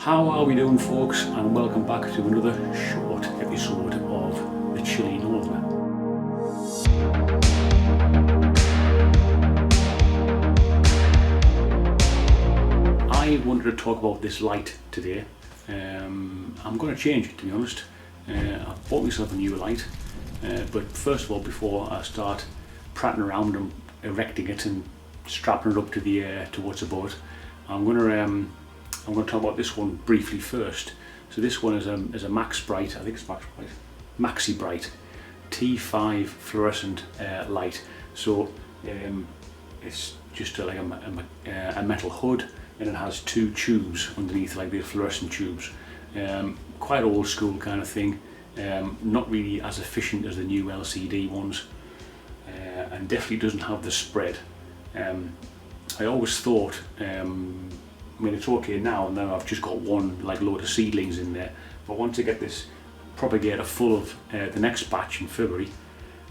How are we doing, folks, and welcome back to another short episode of the Chilli Northerner. I wanted to talk about this light today. I'm going to change it, to be honest. I've bought myself a new light, but first of all, before I start prattling around and erecting it and strapping it up to the towards the boat, I'm going to talk about this one briefly first. So this one is a Max Bright, I think it's Max Bright, Maxi Bright T5 fluorescent light. So it's just like a metal hood, and it has two tubes underneath, like the fluorescent tubes. Quite old school kind of thing. Not really as efficient as the new LCD ones, and definitely doesn't have the spread. I always thought, I mean, it's okay now, and then I've just got one like load of seedlings in there, but once I get this propagator full of the next batch in February,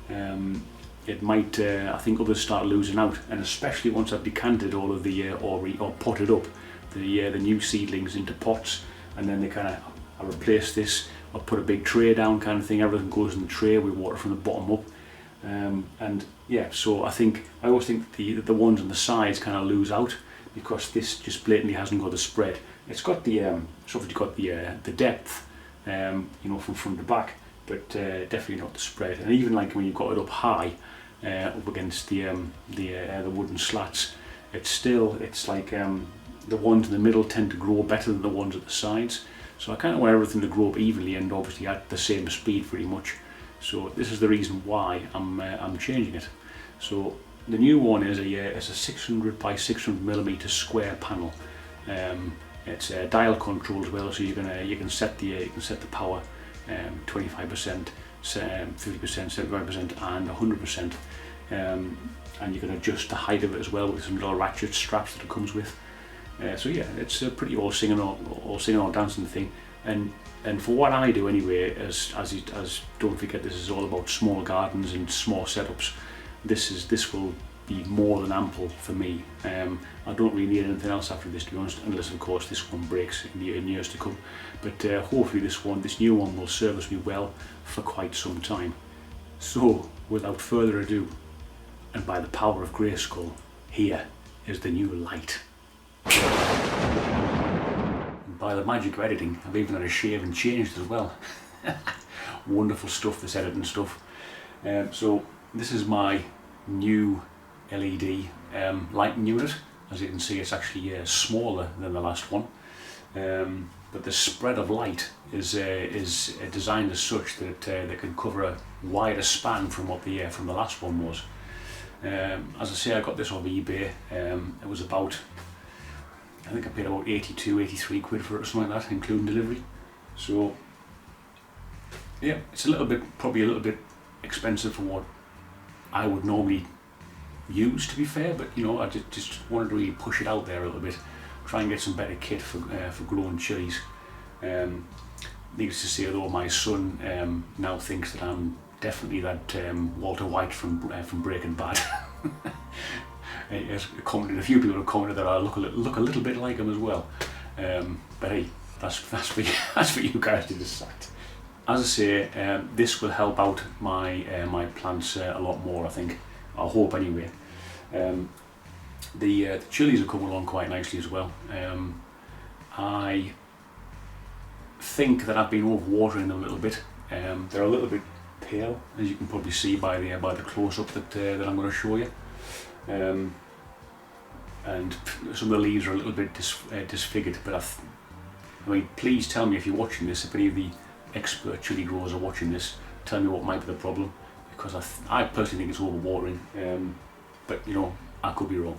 it might, I think others start losing out, and especially once I've decanted all of the or potted up the new seedlings into pots, and then they kind of, I replace this, I'll put a big tray down kind of thing, everything goes in the tray with water from the bottom up, and yeah, so I always think the ones on the sides kind of lose out, because this just blatantly hasn't got the spread. It's got the it's obviously got the depth, you know, from front to back, but definitely not the spread. And even like when you've got it up high, up against the wooden slats, it's like the ones in the middle tend to grow better than the ones at the sides. So I kind of want everything to grow up evenly and obviously at the same speed pretty much. So this is the reason why I'm changing it. So the new one is a 600 by 600 millimeter square panel. It's dial control as well, so you can set the power 25%, 50%, 75%, and 100%. And you can adjust the height of it as well with some little ratchet straps that it comes with. So yeah, it's a pretty all singing all dancing thing. And for what I do anyway, as don't forget, this is all about small gardens and small setups. This will be more than ample for me. I don't really need anything else after this, to be honest, unless of course this one breaks in years to come. But hopefully this new one will service me well for quite some time. So without further ado, and by the power of Grayskull, here is the new light. And by the magic of editing, I've even had a shave and changed as well. Wonderful stuff, this editing stuff. So this is my new LED lighting unit. As you can see, it's actually smaller than the last one, but the spread of light is designed as such that they can cover a wider span from what the last one was. As I say, I got this off eBay. It was about, I think I paid about 83 quid for it or something like that, including delivery. So yeah, it's probably a little bit expensive for what I would normally use, to be fair, but you know, I just wanted to really push it out there a little bit, try and get some better kit for growing chilies. Needless to say, though, my son now thinks that I'm definitely that Walter White from Breaking Bad. A few people have commented that I look a little bit like him as well, but hey, that's for you guys to decide. As I say, this will help out my plants a lot more, I think. I hope anyway. The chilies are coming along quite nicely as well. I think that I've been overwatering them a little bit. They're a little bit pale, as you can probably see by the close-up that I'm going to show you. And some of the leaves are a little bit disfigured. But I mean, please tell me if you're watching this, if any of the expert chili growers are watching this, tell me what might be the problem, because I personally think it's overwatering, but you know, I could be wrong.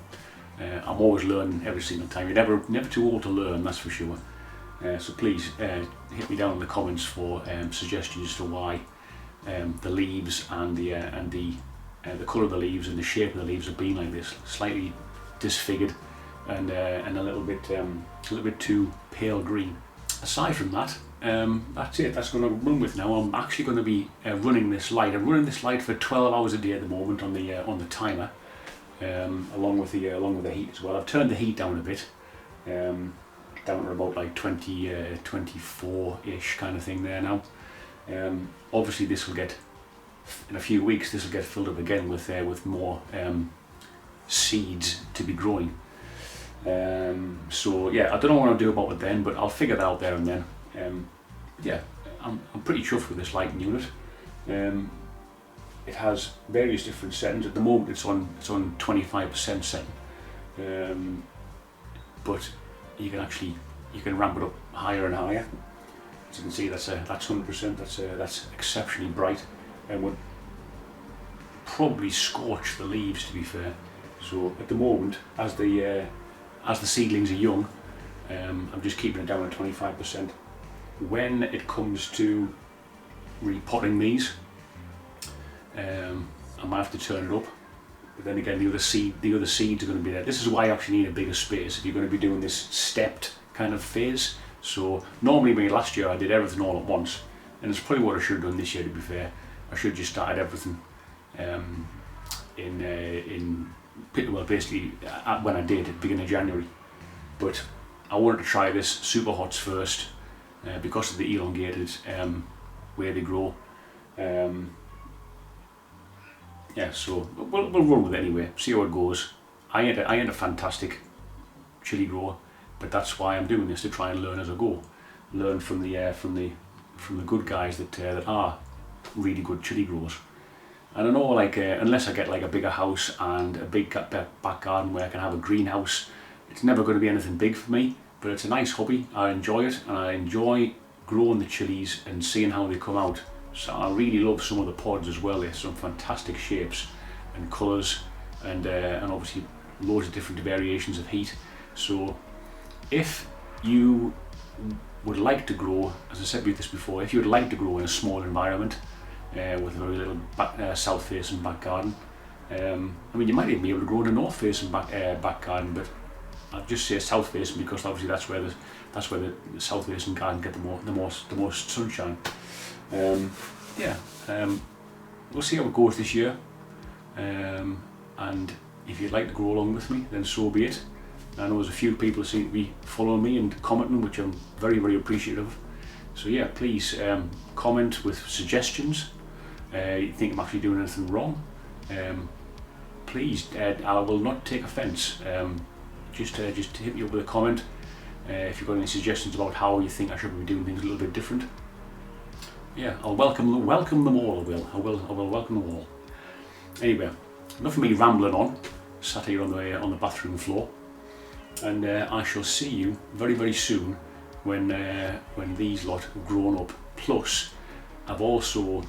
I'm always learning every single time. You're never too old to learn, that's for sure. So please hit me down in the comments for suggestions as to why the leaves and the colour of the leaves and the shape of the leaves have been like this, slightly disfigured and a little bit too pale green. Aside from that, that's it. That's going to run with now. I'm actually going to be running this light. I'm running this light for 12 hours a day at the moment on the timer, along with the heat as well. I've turned the heat down a bit, down to about like 20, 24-ish kind of thing there now. Obviously this will get, in a few weeks, this will get filled up again with more seeds to be growing. So yeah, I don't know what I'll do about it then, but I'll figure that out there and then. Yeah, I'm pretty chuffed with this lighting unit. It has various different settings. At the moment it's on 25% setting, but you can ramp it up higher and higher. As you can see, that's 100%. That's exceptionally bright, and would probably scorch the leaves, to be fair. So at the moment, as the seedlings are young, I'm just keeping it down at 25%. When it comes to repotting these, I might have to turn it up. But then again, the other seeds are going to be there. This is why you actually need a bigger space if you're going to be doing this stepped kind of phase. So normally, last year I did everything all at once, and it's probably what I should have done this year. To be fair, I should have just started everything basically when I did at the beginning of January. But I wanted to try this super hots first because of the elongated way they grow. Yeah, so we'll run with it anyway, see how it goes. I ain't a fantastic chilli grower, but that's why I'm doing this, to try and learn as I go. Learn from the good guys that are really good chilli growers. And I know, like, unless I get like a bigger house and a big back garden where I can have a greenhouse, it's never going to be anything big for me. But it's a nice hobby. I enjoy it, and I enjoy growing the chilies and seeing how they come out. So I really love some of the pods as well. There's some fantastic shapes and colours, and obviously loads of different variations of heat. So if you would like to grow, as I said this before, if you would like to grow in a small environment with a very little south-facing back garden, I mean, you might even be able to grow in a north-facing back garden, but I'll just say south-facing because obviously that's where the south-facing garden get the most sunshine. We'll see how it goes this year, and if you'd like to grow along with me, then so be it. I know there's a few people who seem to be following me and commenting, which I'm very, very appreciative of. So yeah, please comment with suggestions. You think I'm actually doing anything wrong, please, I will not take offence. Just hit me up with a comment if you've got any suggestions about how you think I should be doing things a little bit different. Yeah, I'll welcome them all. I will welcome them all. Anyway, enough of me rambling on. Sat here on the bathroom floor, and I shall see you very, very soon when these lot have grown up. Plus, I've also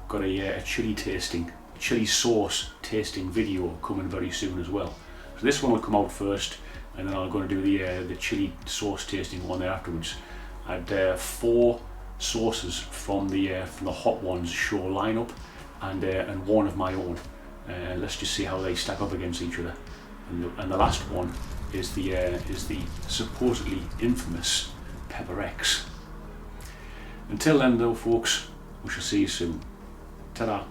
got a chili sauce tasting video coming very soon as well. So this one will come out first, and then I'm going to do the chili sauce tasting one there afterwards. I had 4 sauces from the Hot Ones show lineup, and one of my own. Let's just see how they stack up against each other. And the last one is the supposedly infamous Pepper X. Until then, though, folks, we shall see you soon. Ta-da.